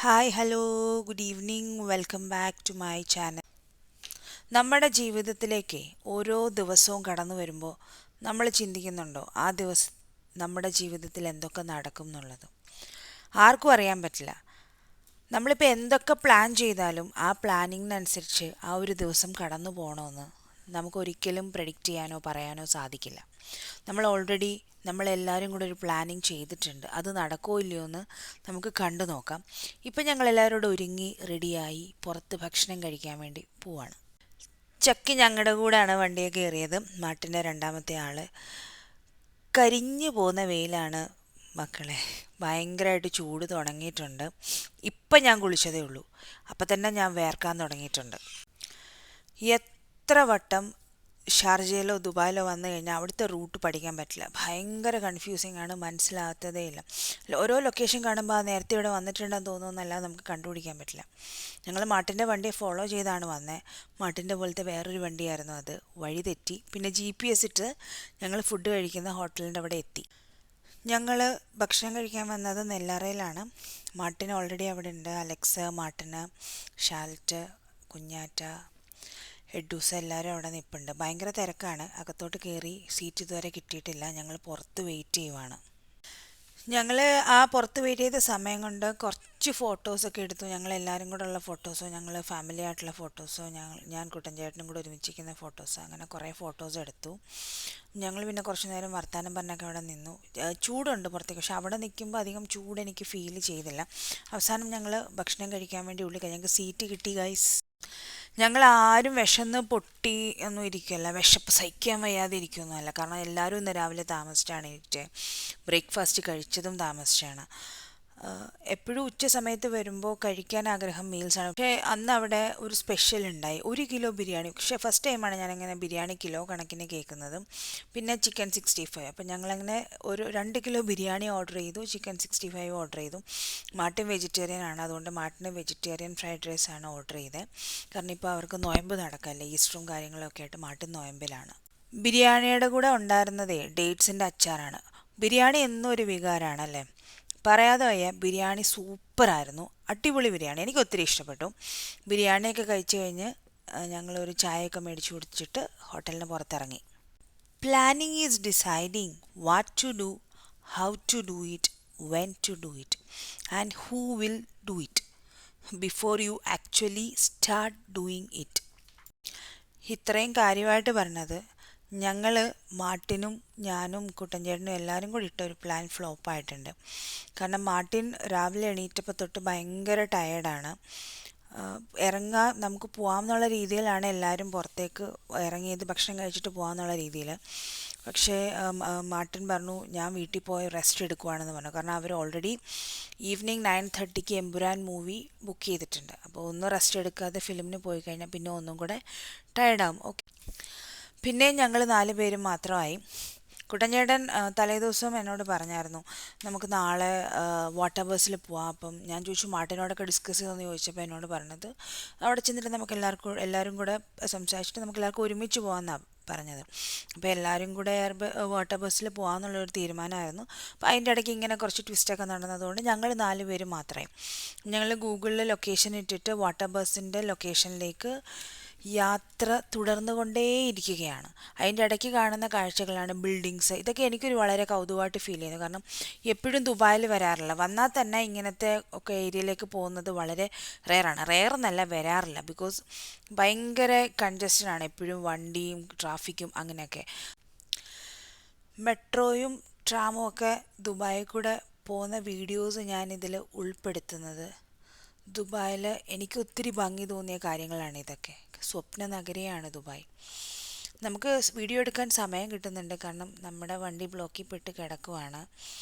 Hi hello good evening welcome back to my channel. നമ്മുടെ ജീവിതത്തിലേക്ക് ഓരോ ദിവസവും കടന്നു വരുമ്പോൾ നമ്മൾ ചിന്തിക്കുന്നുണ്ടോ ആ ദിവസം നമ്മുടെ ജീവിതത്തിൽ എന്തൊക്കെ നടക്കും എന്നുള്ളത്? ആർക്കും അറിയാൻ പറ്റില്ല. നമ്മളിപ്പോൾ എന്തൊക്കെ പ്ലാൻ ചെയ്താലും ആ പ്ലാനിങ്ങിനനുസരിച്ച് ആ ഒരു ദിവസം കടന്നു പോകണമെന്ന് നമുക്കൊരിക്കലും പ്രെഡിക്റ്റ് ചെയ്യാനോ പറയാനോ സാധിക്കില്ല. നമ്മളെല്ലാവരും കൂടെ ഒരു പ്ലാനിങ് ചെയ്തിട്ടുണ്ട്. അത് നടക്കുമോ ഇല്ലയോ എന്ന് നമുക്ക് കണ്ടു നോക്കാം. ഇപ്പം ഞങ്ങളെല്ലാവരോടും ഒരുങ്ങി റെഡിയായി പുറത്ത് ഭക്ഷണം കഴിക്കാൻ വേണ്ടി പോവാണ്. ചക്കി ഞങ്ങളുടെ കൂടെയാണ് വണ്ടിയൊക്കെ കയറിയത്. നാട്ടിൻ്റെ രണ്ടാമത്തെ ആള്. കരിഞ്ഞു പോകുന്ന വെയിലാണ് മക്കളെ. ഭയങ്കരമായിട്ട് ചൂട് തുടങ്ങിയിട്ടുണ്ട്. ഇപ്പം ഞാൻ കുളിച്ചതേ ഉള്ളൂ. അപ്പം തന്നെ ഞാൻ വേർക്കാൻ തുടങ്ങിയിട്ടുണ്ട്. എത്ര വട്ടം ഷാർജയിലോ ദുബായിലോ വന്നു കഴിഞ്ഞാൽ അവിടുത്തെ റൂട്ട് പഠിക്കാൻ പറ്റില്ല. ഭയങ്കര കൺഫ്യൂസിങ് ആണ്, മനസ്സിലാകത്തതേ ഇല്ല. ഓരോ ലൊക്കേഷൻ കാണുമ്പോൾ ആ നേരത്തെ ഇവിടെ വന്നിട്ടുണ്ടെന്ന് തോന്നുന്നല്ലാതെ നമുക്ക് കണ്ടുപിടിക്കാൻ പറ്റില്ല. ഞങ്ങൾ മാട്ടിൻ്റെ വണ്ടി ഫോളോ ചെയ്താണ് വന്നത്. മാട്ടിൻ്റെ പോലത്തെ വേറൊരു വണ്ടിയായിരുന്നു അത്. വഴി തെറ്റി. പിന്നെ GPS ഇട്ട് ഞങ്ങൾ ഫുഡ് കഴിക്കുന്ന ഹോട്ടലിൻ്റെ അവിടെ എത്തി. ഞങ്ങൾ ഭക്ഷണം കഴിക്കാൻ വന്നത് നെല്ലാറയിലാണ്. മാട്ടിന് ഓൾറെഡി അവിടെ ഉണ്ട്. അലക്സ്, മാട്ടിന്, ഷാൽറ്റ്, കുഞ്ഞാറ്റ, എഡ്ഡൂസ് എല്ലാവരും അവിടെ നിൽപ്പുണ്ട്. ഭയങ്കര തിരക്കാണ്. അകത്തോട്ട് കയറി സീറ്റ് ഇതുവരെ കിട്ടിയിട്ടില്ല. ഞങ്ങൾ പുറത്ത് വെയിറ്റ് ചെയ്യുവാണ്. ഞങ്ങൾ ആ പുറത്ത് വെയിറ്റ് ചെയ്ത സമയം കൊണ്ട് കുറച്ച് ഫോട്ടോസൊക്കെ എടുത്തു. ഞങ്ങളെല്ലാവരും കൂടെ ഉള്ള ഫോട്ടോസോ ഞങ്ങൾ ഫാമിലി ആയിട്ടുള്ള ഫോട്ടോസോ ഞാൻ കുട്ടൻ ചേട്ടനും കൂടെ ഒരുമിച്ചിരിക്കുന്ന ഫോട്ടോസോ അങ്ങനെ കുറേ ഫോട്ടോസ് എടുത്തു. ഞങ്ങൾ പിന്നെ കുറച്ച് നേരം വർത്തമാനം പറഞ്ഞൊക്കെ അവിടെ നിന്നു. ചൂടുണ്ട് പുറത്തേക്ക്, പക്ഷെ അവിടെ നിൽക്കുമ്പോൾ അധികം ചൂട് എനിക്ക് ഫീൽ ചെയ്തില്ല. അവസാനം ഞങ്ങൾ ഭക്ഷണം കഴിക്കാൻ വേണ്ടി ഉള്ളിൽ ഞങ്ങൾക്ക് സീറ്റ് കിട്ടി ഗൈസ്. ഞങ്ങൾ ആരും വിശന്ന് പൊട്ടി ഒന്നും ഇരിക്കുകയല്ല, വിശപ്പ് സഹിക്കാൻ വയ്യാതെ ഇരിക്കുകയൊന്നുമല്ല. കാരണം എല്ലാവരും ഇന്ന് രാവിലെ താമസിച്ചാണ് എണീറ്റ്. ബ്രേക്ക്ഫാസ്റ്റ് കഴിച്ചതും താമസിച്ചാണ്. എപ്പോഴും ഉച്ച സമയത്ത് വരുമ്പോൾ കഴിക്കാൻ ആഗ്രഹം മീൽസാണ്. പക്ഷേ അന്ന് അവിടെ ഒരു സ്പെഷ്യൽ ഉണ്ടായി, 1 കിലോ ബിരിയാണി. പക്ഷേ ഫസ്റ്റ് ടൈമാണ് ഞാനങ്ങനെ ബിരിയാണി കിലോ കണക്കിന് കേൾക്കുന്നത്. പിന്നെ ചിക്കൻ 65. അപ്പം ഞങ്ങളങ്ങനെ ഒരു 2 കിലോ ബിരിയാണി ഓർഡർ ചെയ്തു, ചിക്കൻ 65 ഓർഡർ ചെയ്തു. മാട്ടിൻ വെജിറ്റേറിയൻ ആണ്, അതുകൊണ്ട് മാട്ടിന് വെജിറ്റേറിയൻ ഫ്രൈഡ് റൈസ് ആണ് ഓർഡർ ചെയ്തത്. കാരണം ഇപ്പോൾ അവർക്ക് നോയമ്പ് നടക്കല്ലേ, ഈസ്റ്ററും കാര്യങ്ങളൊക്കെ ആയിട്ട് മാട്ടിൻ നോയമ്പിലാണ്. ബിരിയാണിയുടെ കൂടെ ഉണ്ടായിരുന്നതേ ഡേറ്റ്സിൻ്റെ അച്ചാറാണ്. ബിരിയാണി എന്നും ഒരു വികാരമാണല്ലേ, പറയാതെ വയ്യ. ബിരിയാണി സൂപ്പറായിരുന്നു, അടിപൊളി ബിരിയാണി, എനിക്ക് ഒത്തിരി ഇഷ്ടപ്പെട്ടു. ബിരിയാണിയൊക്കെ കഴിച്ച് കഴിഞ്ഞ് ഞങ്ങളൊരു ചായയൊക്കെ മേടിച്ച് കുടിച്ചിട്ട് ഹോട്ടലിന് പുറത്തിറങ്ങി. Planning is deciding what to do, how to do it, when to do it and who will do it before you actually start doing it. ഇത്രയും കാര്യമായിട്ട് പറഞ്ഞത് ഞങ്ങൾ മാർട്ടിനും ഞാനും കുട്ടൻചേട്ടനും എല്ലാവരും കൂടി ഇട്ട ഒരു പ്ലാൻ ഫ്ലോപ്പായിട്ടുണ്ട്. കാരണം മാർട്ടിൻ രാവിലെ എണീറ്റപ്പോൾ തൊട്ട് ഭയങ്കര ടയേർഡാണ്. ഇറങ്ങാൻ നമുക്ക് പോകാമെന്നുള്ള രീതിയിലാണ് എല്ലാവരും പുറത്തേക്ക് ഇറങ്ങിയത്, ഭക്ഷണം കഴിച്ചിട്ട് പോകാമെന്നുള്ള രീതിയിൽ. പക്ഷേ മാർട്ടിൻ പറഞ്ഞു ഞാൻ വീട്ടിൽ പോയി റെസ്റ്റ് എടുക്കുവാണെന്ന് പറഞ്ഞു. കാരണം അവർ already evening 9:30 Empuraan movie book ചെയ്തിട്ടുണ്ട്. അപ്പോൾ ഒന്ന് റെസ്റ്റ് എടുക്കാതെ ഫിലിമിന് പോയി കഴിഞ്ഞാൽ പിന്നെ ഒന്നും കൂടെ ടയേർഡാകും. ഓക്കെ, പിന്നെയും ഞങ്ങൾ 4 പേരും മാത്രമായി. കുട്ടൻചേട്ടൻ തലേദിവസം എന്നോട് പറഞ്ഞായിരുന്നു നമുക്ക് നാളെ വാട്ടർ ബസ്സിൽ പോവാം. അപ്പം ഞാൻ ചോദിച്ചു മാർട്ടിനോടൊക്കെ ഡിസ്കസ് ചെയ്തെന്ന് ചോദിച്ചപ്പോൾ എന്നോട് പറഞ്ഞത് അവിടെ ചെന്നിട്ട് നമുക്ക് എല്ലാവരും കൂടെ സംസാരിച്ചിട്ട് നമുക്ക് എല്ലാവർക്കും ഒരുമിച്ച് പോകാമെന്നാണ് പറഞ്ഞത്. അപ്പോൾ എല്ലാവരും കൂടെ വാട്ടർ ബസ്സിൽ പോകാമെന്നുള്ളൊരു തീരുമാനമായിരുന്നു. അപ്പോൾ അതിൻ്റെ ഇടയ്ക്ക് ഇങ്ങനെ കുറച്ച് ട്വിസ്റ്റൊക്കെ നടന്നതുകൊണ്ട് ഞങ്ങൾ 4 പേര് മാത്രമായി. ഞങ്ങൾ ഗൂഗിളിൽ ലൊക്കേഷൻ ഇട്ടിട്ട് വാട്ടർ ബസ്സിൻ്റെ ലൊക്കേഷനിലേക്ക് യാത്ര തുടർന്നുകൊണ്ടേയിരിക്കുകയാണ്. അതിൻ്റെ ഇടയ്ക്ക് കാണുന്ന കാഴ്ചകളാണ് ബിൽഡിങ്സ്. ഇതൊക്കെ എനിക്കൊരു വളരെ കൗതുകമായിട്ട് ഫീൽ ചെയ്യുന്നു. കാരണം എപ്പോഴും ദുബായിൽ വരാറില്ല, വന്നാൽ തന്നെ ഇങ്ങനത്തെ ഒക്കെ ഏരിയയിലേക്ക് പോകുന്നത് വളരെ റെയറാണ്. റെയർ എന്നല്ല, വരാറില്ല. ബിക്കോസ് ഭയങ്കര കൺജസ്റ്റഡാണ് എപ്പോഴും, വണ്ടിയും ട്രാഫിക്കും അങ്ങനെയൊക്കെ. മെട്രോയും ട്രാമും ഒക്കെ ദുബായിൽ കൂടെ പോകുന്ന വീഡിയോസ് ഞാനിതിൽ ഉൾപ്പെടുത്തുന്നത്. ദുബായിൽ എനിക്ക് ഒത്തിരി ഭംഗി തോന്നിയ കാര്യങ്ങളാണ് ഇതൊക്കെ. സ്വപ്ന നഗരിയാണ് ദുബായ്. നമുക്ക് വീഡിയോ എടുക്കാൻ സമയം കിട്ടുന്നുണ്ട്, കാരണം നമ്മുടെ വണ്ടി ബ്ലോക്കിൽ പെട്ട് കിടക്കുവാണ്,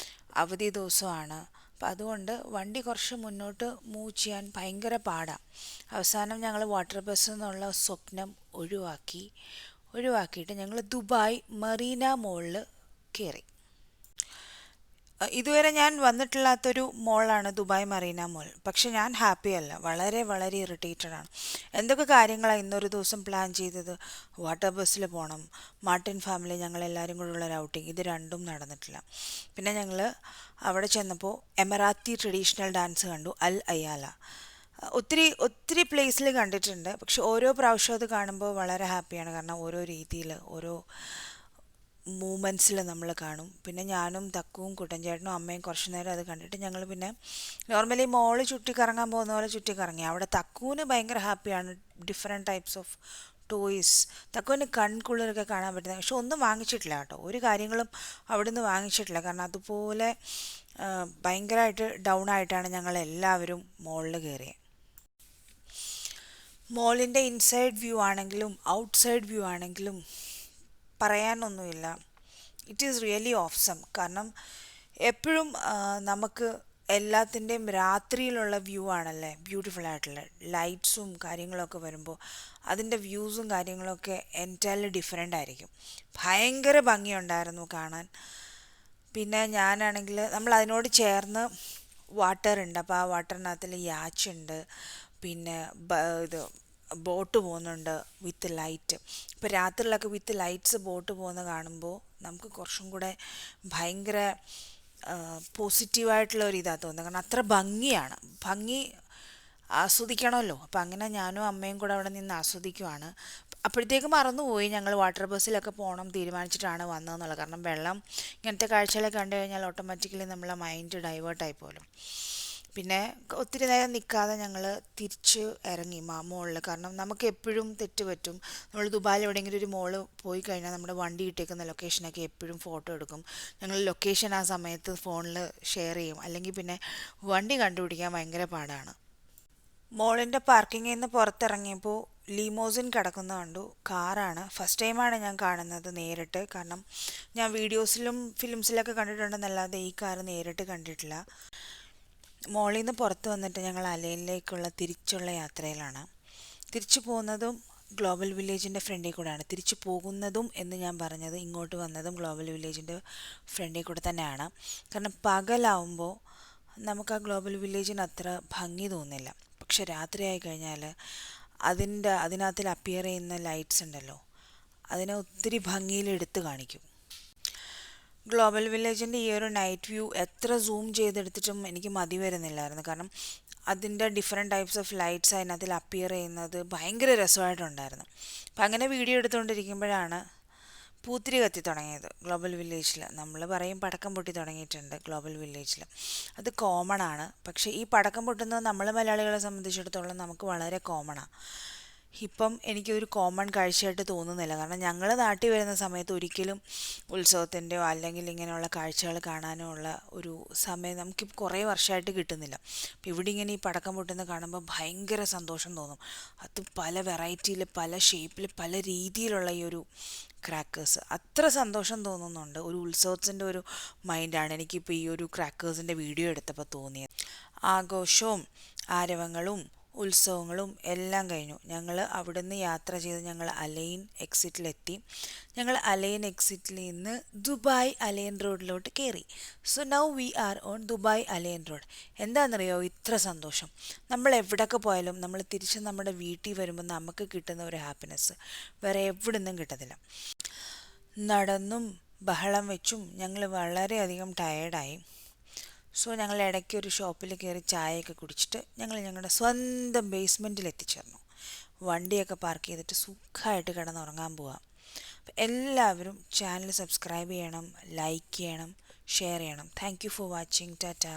അവധി ദിവസമാണ്. അപ്പം അതുകൊണ്ട് വണ്ടി കുറച്ച് മുന്നോട്ട് മൂവ് ചെയ്യാൻ ഭയങ്കര പാടാണ്. അവസാനം ഞങ്ങൾ വാട്ടർ ബസ് എന്നുള്ള സ്വപ്നം ഒഴിവാക്കിയിട്ട് ഞങ്ങൾ ദുബായ് മറീന മോളിൽ കയറി. ഇതുവരെ ഞാൻ വന്നിട്ടില്ലാത്തൊരു മോളാണ് ദുബായ് മറീന മോൾ. പക്ഷെ ഞാൻ ഹാപ്പി അല്ല, വളരെ വളരെ ഇറിറ്റേറ്റഡ് ആണ്. എന്തൊക്കെ കാര്യങ്ങളാണ് ഇന്നൊരു ദിവസം പ്ലാൻ ചെയ്തത്. വാട്ടർ ബസ്സിൽ പോകണം, മാർട്ടിൻ ഫാമിലി ഞങ്ങളെല്ലാവരും കൂടെ ഉള്ള ഒരു ഔട്ടിങ്, ഇത് രണ്ടും നടന്നിട്ടില്ല. പിന്നെ ഞങ്ങൾ അവിടെ ചെന്നപ്പോൾ എമറാത്തി ട്രഡീഷണൽ ഡാൻസ് കണ്ടു, അൽ അയാല. ഒത്തിരി ഒത്തിരി പ്ലേസിൽ കണ്ടിട്ടുണ്ട്, പക്ഷെ ഓരോ പ്രാവശ്യം അത് കാണുമ്പോൾ വളരെ ഹാപ്പിയാണ്. കാരണം ഓരോ രീതിയിൽ ഓരോ മൂമെൻറ്റ്സിൽ നമ്മൾ കാണും. പിന്നെ ഞാനും തക്കുവും കുട്ടൻചേട്ടനും അമ്മയും കുറച്ച് നേരം അത് കണ്ടിട്ട് ഞങ്ങൾ പിന്നെ നോർമലി മോള് ചുറ്റിക്കറങ്ങാൻ പോകുന്ന പോലെ ചുറ്റിക്കറങ്ങി. അവിടെ തക്കുവിന് ഭയങ്കര ഹാപ്പിയാണ്, ഡിഫറെൻറ്റ് ടൈപ്സ് ഓഫ് ടോയ്സ്. തക്കുവിന് കൺകുളിരൊക്കെ കാണാൻ പറ്റുന്നത്. പക്ഷെ ഒന്നും വാങ്ങിച്ചിട്ടില്ല കേട്ടോ, ഒരു കാര്യങ്ങളും അവിടുന്ന് വാങ്ങിച്ചിട്ടില്ല. കാരണം അതുപോലെ ഭയങ്കരമായിട്ട് ഡൗൺ ആയിട്ടാണ് ഞങ്ങൾ എല്ലാവരും മോളിൽ കയറിയത്. മോളിൻ്റെ ഇൻസൈഡ് വ്യൂ ആണെങ്കിലും ഔട്ട്സൈഡ് വ്യൂ ആണെങ്കിലും പറയാനൊന്നുമില്ല. It is really awesome. കാരണം എപ്പോഴും നമുക്ക് എല്ലാത്തിൻ്റെയും രാത്രിയിലുള്ള വ്യൂ ആണല്ലേ ബ്യൂട്ടിഫുൾ ആയിട്ടുള്ള ലൈറ്റ്സും കാര്യങ്ങളൊക്കെ വരുമ്പോൾ അതിൻ്റെ വ്യൂസും കാര്യങ്ങളൊക്കെ എൻറ്റയർലി ഡിഫറെൻ്റ് ആയിരിക്കും. ഭയങ്കര ഭംഗിയുണ്ടായിരുന്നു കാണാൻ. പിന്നെ ഞാനാണെങ്കിൽ നമ്മൾ അതിനോട് ചേർന്ന് വാട്ടർ ഉണ്ട്, അപ്പോൾ ആ വാട്ടറിനകത്തിൽ യാച്ച് ഉണ്ട്. പിന്നെ ഇത് ബോട്ട് പോകുന്നുണ്ട് വിത്ത് ലൈറ്റ്. ഇപ്പോൾ രാത്രിയിലൊക്കെ വിത്ത് ലൈറ്റ്സ് ബോട്ട് പോകുന്ന കാണുമ്പോൾ നമുക്ക് കുറച്ചും കൂടെ ഭയങ്കര പോസിറ്റീവായിട്ടുള്ള ഒരു ഇതാണ് തോന്നുന്നത്. കാരണം അത്ര ഭംഗിയാണ്, ഭംഗി ആസ്വദിക്കണമല്ലോ. അപ്പം അങ്ങനെ ഞാനും അമ്മയും കൂടെ അവിടെ നിന്ന് ആസ്വദിക്കുവാണ്. അപ്പോഴത്തേക്ക് മറന്നുപോയി ഞങ്ങൾ വാട്ടർ ബസ്സിലൊക്കെ പോകണം തീരുമാനിച്ചിട്ടാണ് വന്നതെന്നുള്ളത്. കാരണം വെള്ളം ഇങ്ങനത്തെ കാഴ്ചകളൊക്കെ കണ്ടു കഴിഞ്ഞാൽ ഓട്ടോമാറ്റിക്കലി നമ്മളെ മൈൻഡ് ഡൈവേർട്ടായി പോലും. പിന്നെ ഒത്തിരി നേരം നിൽക്കാതെ ഞങ്ങൾ തിരിച്ച് ഇറങ്ങി മുകളിൽ. കാരണം നമുക്ക് എപ്പോഴും തെറ്റ് പറ്റും. നമ്മൾ ദുബായിൽ എവിടെയെങ്കിലും ഒരു മോള് പോയി കഴിഞ്ഞാൽ നമ്മുടെ വണ്ടി ഇട്ടേക്കുന്ന ലൊക്കേഷനൊക്കെ എപ്പോഴും ഫോട്ടോ എടുക്കും. ഞങ്ങൾ ലൊക്കേഷൻ ആ സമയത്ത് ഫോണിൽ ഷെയർ ചെയ്യും, അല്ലെങ്കിൽ പിന്നെ വണ്ടി കണ്ടുപിടിക്കാൻ ഭയങ്കര പാടാണ്. മോളിൻ്റെ പാർക്കിങ്ങിൽ നിന്ന് പുറത്തിറങ്ങിയപ്പോൾ ലീമോസിൻ കിടക്കുന്ന കണ്ടു. കാറാണ്, ഫസ്റ്റ് ടൈമാണ് ഞാൻ കാണുന്നത് നേരിട്ട്. കാരണം ഞാൻ വീഡിയോസിലും ഫിലിംസിലൊക്കെ കണ്ടിട്ടുണ്ടെന്നല്ലാതെ ഈ കാറ് നേരിട്ട് കണ്ടിട്ടില്ല. മോളിൽ നിന്ന് പുറത്ത് വന്നിട്ട് ഞങ്ങൾ അലൈനിലേക്കുള്ള തിരിച്ചുള്ള യാത്രയിലാണ്. തിരിച്ചു പോകുന്നതും ഗ്ലോബൽ വില്ലേജിൻ്റെ ഫ്രണ്ടിൽ കൂടെയാണ്. തിരിച്ചു പോകുന്നതും എന്ന് ഞാൻ പറഞ്ഞത് ഇങ്ങോട്ട് വന്നതും ഗ്ലോബൽ വില്ലേജിൻ്റെ ഫ്രണ്ടിൽ കൂടെ തന്നെയാണ്. കാരണം പകലാവുമ്പോൾ നമുക്ക് ആ ഗ്ലോബൽ വില്ലേജിന് അത്ര ഭംഗി തോന്നില്ല. പക്ഷെ രാത്രിയായി കഴിഞ്ഞാൽ അതിനകത്തിൽ അപ്പിയർ ചെയ്യുന്ന ലൈറ്റ്സ് ഉണ്ടല്ലോ, അതിനെ ഒത്തിരി ഭംഗിയിൽ എടുത്തു കാണിക്കും. ഗ്ലോബൽ വില്ലേജിൻ്റെ ഈ ഒരു നൈറ്റ് വ്യൂ എത്ര സൂം ചെയ്തെടുത്തിട്ടും എനിക്ക് മതി വരുന്നില്ലായിരുന്നു. കാരണം അതിൻ്റെ ഡിഫറെൻറ്റ് ടൈപ്സ് ഓഫ് ലൈറ്റ്സ് അതിനകത്തിൽ അപ്പിയർ ചെയ്യുന്നത് ഭയങ്കര രസമായിട്ടുണ്ടായിരുന്നു. അപ്പം അങ്ങനെ വീഡിയോ എടുത്തുകൊണ്ടിരിക്കുമ്പോഴാണ് പൂത്തിരി കത്തി തുടങ്ങിയത് ഗ്ലോബൽ വില്ലേജിൽ. നമ്മൾ പറയും പടക്കം പൊട്ടി തുടങ്ങിയിട്ടുണ്ട് ഗ്ലോബൽ വില്ലേജിൽ, അത് കോമൺ ആണ്. പക്ഷേ ഈ പടക്കം പൊട്ടുന്നത് നമ്മൾ മലയാളികളെ സംബന്ധിച്ചിടത്തോളം നമുക്ക് വളരെ കോമണാണ്. ഇപ്പം എനിക്കൊരു കോമൺ കാഴ്ചയായിട്ട് തോന്നുന്നില്ല. കാരണം ഞങ്ങൾ നാട്ടിൽ വരുന്ന സമയത്ത് ഒരിക്കലും ഉത്സവത്തിൻ്റെയോ അല്ലെങ്കിൽ ഇങ്ങനെയുള്ള കാഴ്ചകൾ കാണാനോ ഉള്ള ഒരു സമയം നമുക്ക് കുറേ വർഷമായിട്ട് കിട്ടുന്നില്ല. അപ്പം ഇവിടെ ഇങ്ങനെ ഈ പടക്കം പൊട്ടുന്ന കാണുമ്പോൾ ഭയങ്കര സന്തോഷം തോന്നും. അത് പല വെറൈറ്റിയിൽ, പല ഷേപ്പിൽ, പല രീതിയിലുള്ള ഈ ഒരു ക്രാക്കേഴ്സ് അത്ര സന്തോഷം തോന്നുന്നുണ്ട്. ഒരു ഉത്സവത്തിൻ്റെ ഒരു മൈൻഡാണ് എനിക്കിപ്പോൾ ഈ ഒരു ക്രാക്കേഴ്സിൻ്റെ വീഡിയോ എടുത്തപ്പോൾ തോന്നിയത്. ആഘോഷവും ആരവങ്ങളും ഉത്സവങ്ങളും എല്ലാം കഴിഞ്ഞു. ഞങ്ങൾ അവിടുന്ന് യാത്ര ചെയ്ത് ഞങ്ങൾ അലൈൻ എക്സിറ്റിലെത്തി. ഞങ്ങൾ അലൈൻ എക്സിറ്റിൽ നിന്ന് ദുബായ് അലൈൻ റോഡിലോട്ട് കയറി. So now we R on Dubai align road. എന്താണെന്നറിയോ ഇത്ര സന്തോഷം? നമ്മൾ എവിടെയൊക്കെ പോയാലും നമ്മൾ തിരിച്ച് നമ്മുടെ വീട്ടിൽ വരുമ്പോൾ നമുക്ക് കിട്ടുന്ന ഒരു ഹാപ്പിനെസ് വേറെ എവിടെ നിന്നും കിട്ടത്തില്ല. നടന്നും ബഹളം വെച്ചും ഞങ്ങൾ വളരെയധികം ടയേർഡായി. സോ ഞങ്ങൾ ഇടയ്ക്ക് ഒരു ഷോപ്പിൽ കയറി ചായയൊക്കെ കുടിച്ചിട്ട് ഞങ്ങളുടെ സ്വന്തം ബേസ്മെൻറ്റിൽ എത്തിച്ചേർന്നു. വണ്ടിയൊക്കെ പാർക്ക് ചെയ്തിട്ട് സുഖമായിട്ട് കിടന്നുറങ്ങാൻ പോവാം. അപ്പം എല്ലാവരും ചാനൽ സബ്സ്ക്രൈബ് ചെയ്യണം, ലൈക്ക് ചെയ്യണം, ഷെയർ ചെയ്യണം. Thank you for watching. Tata.